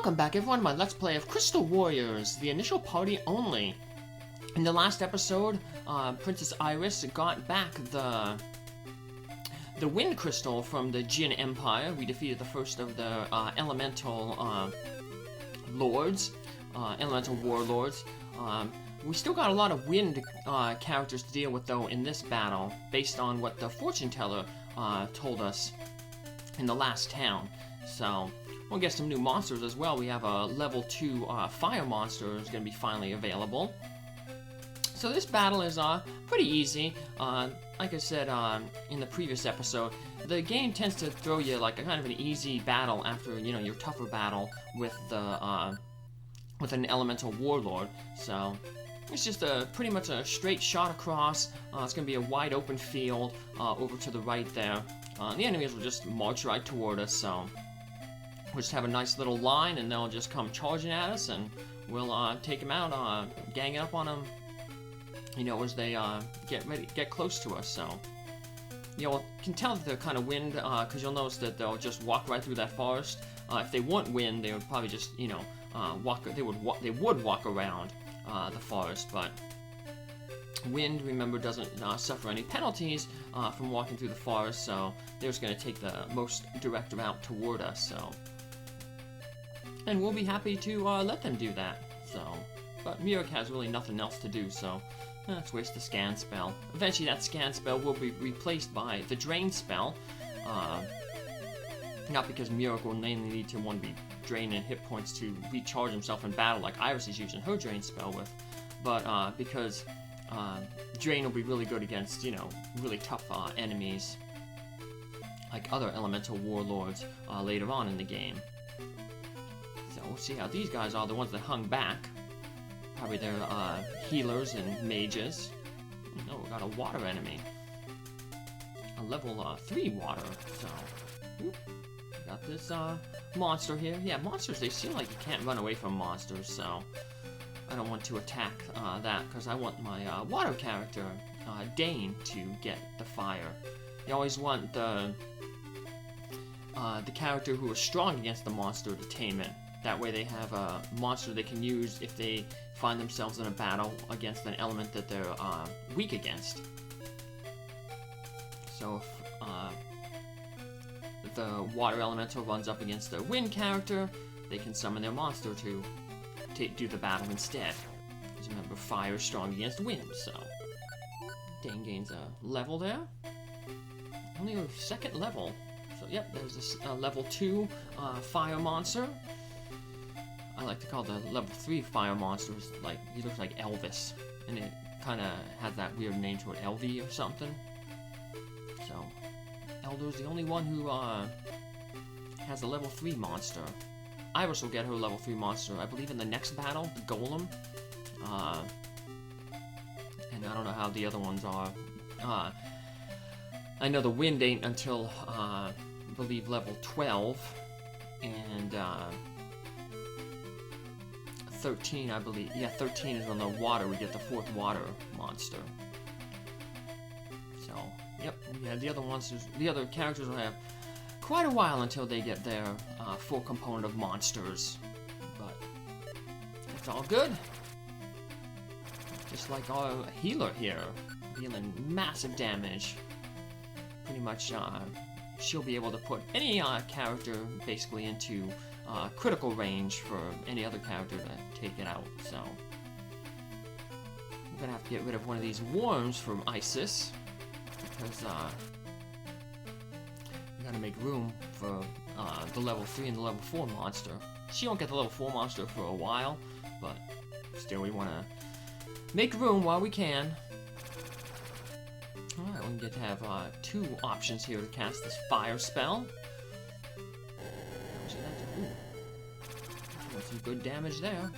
Welcome back everyone to my Let's Play of Crystal Warriors, the initial party only. In the last episode, Princess Iris got back the Wind Crystal from the Jin Empire. We defeated the first of the elemental lords, elemental warlords. We still got a lot of wind characters to deal with though in this battle, based on what the fortune teller told us in the last town. So we'll get some new monsters as well. We have a level 2 fire monster is going to be finally available. So this battle is pretty easy. Like I said in the previous episode, the game tends to throw you like a kind of an easy battle after your tougher battle with the with an elemental warlord. So it's just pretty much a straight shot across. It's going to be a wide open field over to the right there. The enemies will just march right toward us. So we'll just have a nice little line, and they'll just come charging at us, and we'll take them out, gang up on them, as they get close to us. So, you can tell that they're kind of wind, because you'll notice that they'll just walk right through that forest. If they weren't wind, they would probably just, walk. They would walk around the forest, but wind, remember, doesn't suffer any penalties from walking through the forest, so they're just going to take the most direct route toward us. So. And we'll be happy to let them do that. So, but Mirik has really nothing else to do, so let's waste the scan spell. Eventually that scan spell will be replaced by the drain spell. Not because Mirik will mainly need to want to be draining hit points to recharge himself in battle like Iris is using her drain spell with, but because drain will be really good against, really tough enemies like other elemental warlords later on in the game. We'll see how these guys are, the ones that hung back. Probably they're healers and mages. Oh, we got a water enemy. A level 3 water. So, we got this monster here. Yeah, monsters, they seem like you can't run away from monsters, so I don't want to attack that, because I want my water character, Dane, to get the fire. You always want the character who is strong against the monster to tame it. That way they have a monster they can use if they find themselves in a battle against an element that they're weak against. So if the water elemental runs up against a wind character, they can summon their monster to do the battle instead. Because remember, fire is strong against wind, so Dane gains a level there. Only a second level. So yep, there's this level 2 fire monster. I like to call the level 3 fire monsters, like, he looks like Elvis, and it kind of has that weird name to it, Elvie or something. So, Elder's the only one who has a level 3 monster. Iris will get her level 3 monster, I believe, in the next battle, the Golem. And I don't know how the other ones are. I know the Wind ain't until, I believe, level 12, and 13, I believe. Yeah, 13 is on the water. We get the 4th water monster. So, yep. Yeah, the other monsters, the other characters will have quite a while until they get their full component of monsters. But it's all good. Just like our healer here, dealing massive damage. Pretty much, she'll be able to put any character basically into critical range for any other character to take it out. So I'm gonna have to get rid of one of these worms from Isis, because we gotta make room for the level 3 and the level 4 monster. She won't get the level 4 monster for a while, but still we want to make room while we can. Alright, we get to have 2 options here to cast this fire spell. Some good damage there.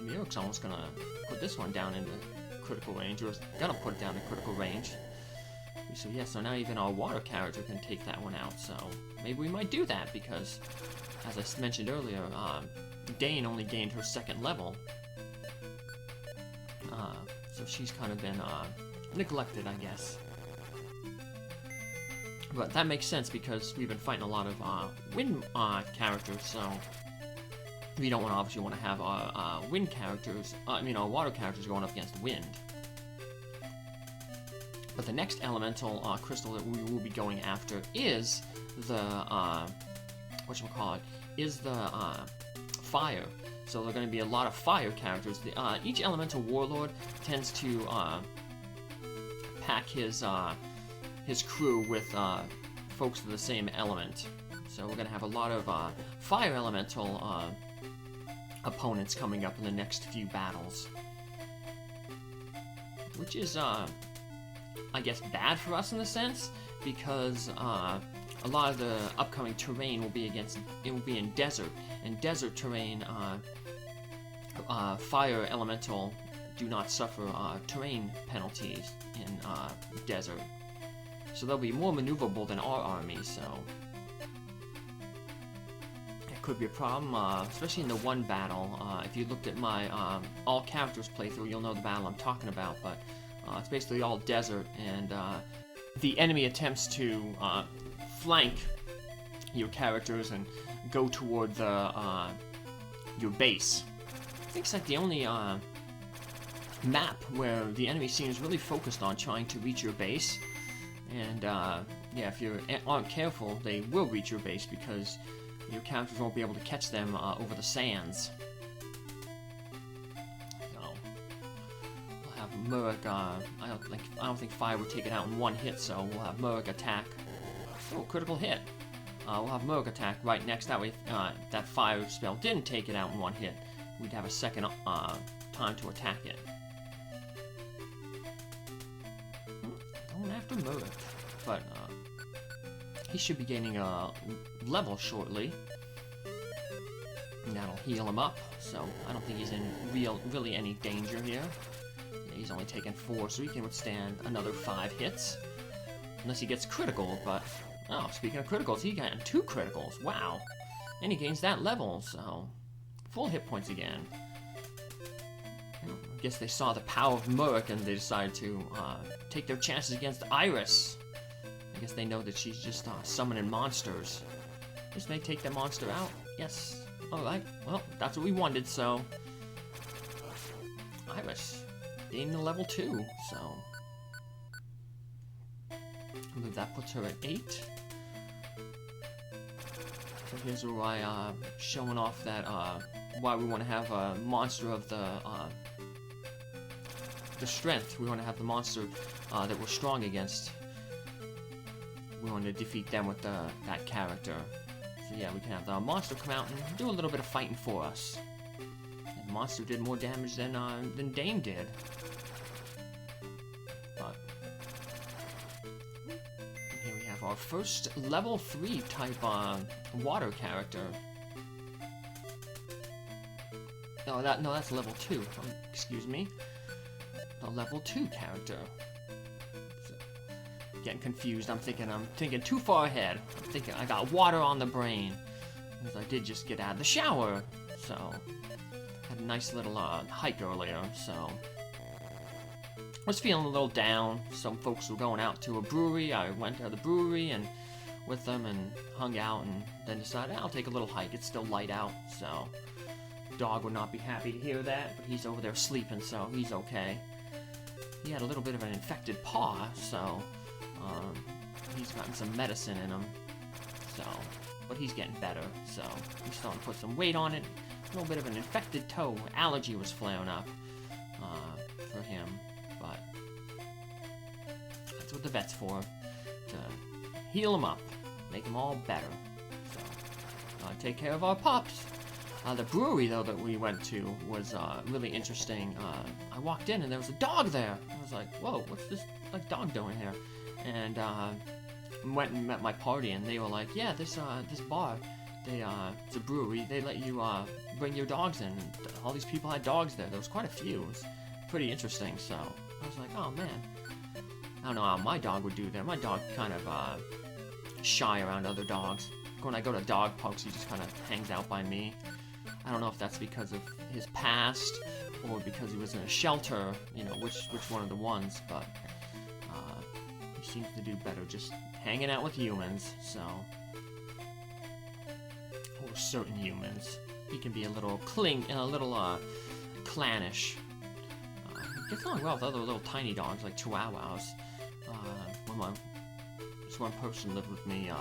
Mirik's almost gonna put this one down into critical range, or is gonna put it down in critical range. So yeah, so now even our water character can take that one out, so maybe we might do that, because, as I mentioned earlier, Dane only gained her 2nd level. So she's kind of been neglected, I guess. But that makes sense, because we've been fighting a lot of wind characters, so We don't obviously want to have our wind characters, our water characters going up against wind. But the next elemental crystal that we will be going after is the, fire. So there are going to be a lot of fire characters. Each elemental warlord tends to pack his crew with folks of the same element. So we're going to have a lot of fire elemental opponents coming up in the next few battles. Which is, I guess, bad for us in a sense, because a lot of the upcoming terrain will be in desert, and desert terrain, fire elemental do not suffer terrain penalties in desert, so they'll be more maneuverable than our army. So it could be a problem, especially in the one battle. If you looked at my all characters playthrough, you'll know the battle I'm talking about. But it's basically all desert, and the enemy attempts to flank your characters and go toward the your base. I think it's like the only map where the enemy seems really focused on trying to reach your base, and yeah, if you aren't careful, they will reach your base because your characters won't be able to catch them over the sands. Murk, I don't think fire would take it out in one hit, so we'll have Murk attack. Oh, critical hit. We'll have Murk attack right next. That way, that fire spell didn't take it out in one hit. We'd have a second time to attack it. Going after Murk, but he should be gaining a level shortly. And that'll heal him up, so I don't think he's in really any danger here. He's only taken 4, so he can withstand another 5 hits. Unless he gets critical, but... Oh, speaking of criticals, he got 2 criticals. Wow. And he gains that level, so... Full hit points again. I guess they saw the power of Murk and they decided to take their chances against Iris. I guess they know that she's just summoning monsters. This may take that monster out. Yes. Alright. Well, that's what we wanted, so... Iris. Gaining a level 2, so I believe that puts her at 8. So here's where I showing off that why we want to have a monster of the strength. We want to have the monster that we're strong against. We want to defeat them with that character. So yeah, we can have the monster come out and do a little bit of fighting for us. And the monster did more damage than Dane did. But here we have our first level 3 type water character. No, that's level 2. Excuse me. A level 2 character. So, getting confused. I'm thinking too far ahead. I'm thinking I got water on the brain because I did just get out of the shower. So had a nice little hike earlier. So I was feeling a little down. Some folks were going out to a brewery. I went to the brewery and with them and hung out, and then decided I'll take a little hike. It's still light out, so dog would not be happy to hear that, but he's over there sleeping, so he's okay. He had a little bit of an infected paw, so he's gotten some medicine in him, so, but he's getting better, so I'm starting to put some weight on it. A little bit of an infected toe. Allergy was flaring up for him, but that's what the vet's for, to heal him up, make him all better. So, take care of our pups. The brewery, though, that we went to was really interesting. I walked in and there was a dog there. I was like, whoa, what's this dog doing here? And went and met my party, and they were like, yeah, this bar, it's a brewery, they let you bring your dogs in. And all these people had dogs there. There was quite a few. It was pretty interesting, so I was like, oh, man. I don't know how my dog would do there. My dog kind of shy around other dogs. When I go to dog parks, he just kind of hangs out by me. I don't know if that's because of his past or because he was in a shelter, you know, which one of the ones, but he seems to do better just hanging out with humans, so, or certain humans. he can be a little clannish. Gets along well with other little tiny dogs like Chihuahuas. This one person lived with me.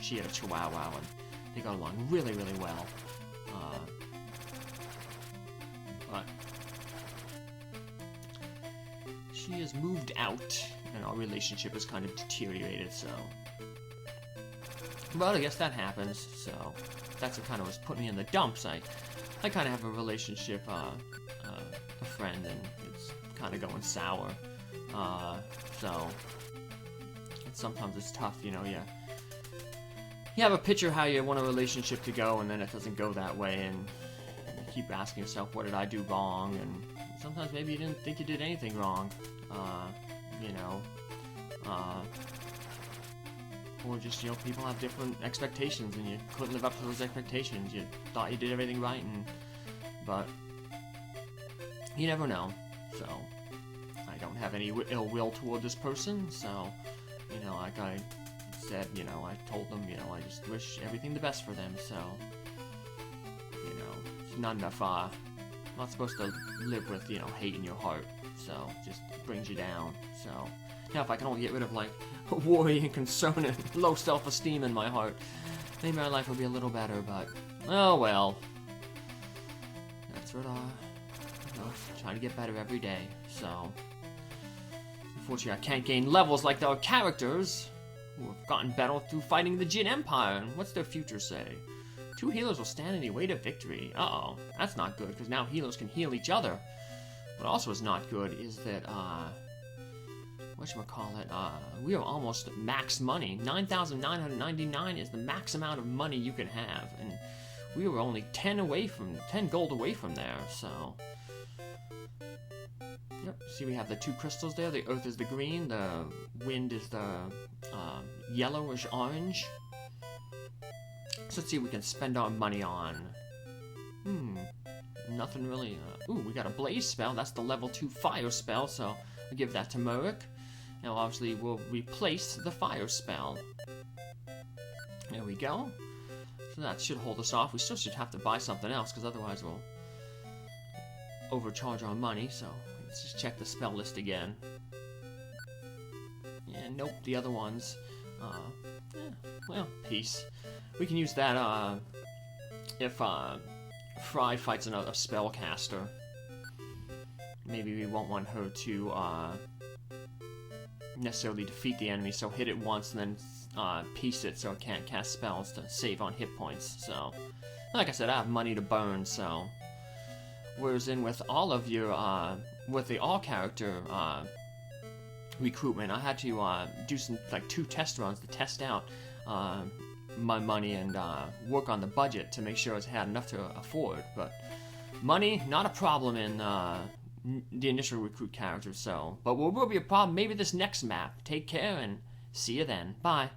She had a Chihuahua, and they got along really, really well. But she has moved out, and our relationship has kind of deteriorated. So, but I guess that happens. So that's what kind of was putting me in the dumps. I kind of have a relationship, a friend, and it's kind of going sour. So sometimes it's tough, you know. You have a picture how you want a relationship to go, and then it doesn't go that way, and you keep asking yourself, what did I do wrong? And sometimes maybe you didn't think you did anything wrong, you know. Or just, you know, people have different expectations, and you couldn't live up to those expectations. You thought you did everything right, but you never know. So I don't have any ill will toward this person, so, you know, like I said, you know, I told them, you know, I just wish everything the best for them, so, you know, it's not enough, not supposed to live with, you know, hate in your heart, so, just brings you down, so, yeah, if I can only get rid of, like, worry and concern and low self-esteem in my heart, maybe my life will be a little better, but, oh well, that's what, you know, trying to get better every day, so, unfortunately I can't gain levels like our characters, who have gotten better through fighting the Jin Empire, and what's their future say? 2 healers will stand in the way to victory. Uh-oh, that's not good, because now healers can heal each other. What also is not good is that, whatchamacallit, we are almost max money. 9,999 is the max amount of money you can have, and we were only 10 gold away from there, so... Yep, see we have the 2 crystals there. The earth is the green, the wind is the yellowish orange. So let's see what we can spend our money on. Nothing really. Ooh, we got a blaze spell. That's the level 2 fire spell, so we'll give that to Merrick. Now obviously we'll replace the fire spell. There we go. So that should hold us off. We still should have to buy something else, because otherwise we'll overcharge our money, so let's just check the spell list again. Yeah, nope, the other ones. Well, peace. We can use that, if, Fry fights another spellcaster. Maybe we won't want her to, necessarily defeat the enemy, so hit it once and then, piece it so it can't cast spells to save on hit points, so... Like I said, I have money to burn, so... Whereas in with all of your, with the all-character, recruitment, I had to, do some, like, 2 test runs to test out, my money and, work on the budget to make sure I had enough to afford, but money, not a problem in, the initial recruit characters, so, but what will be a problem maybe this next map. Take care and see you then. Bye.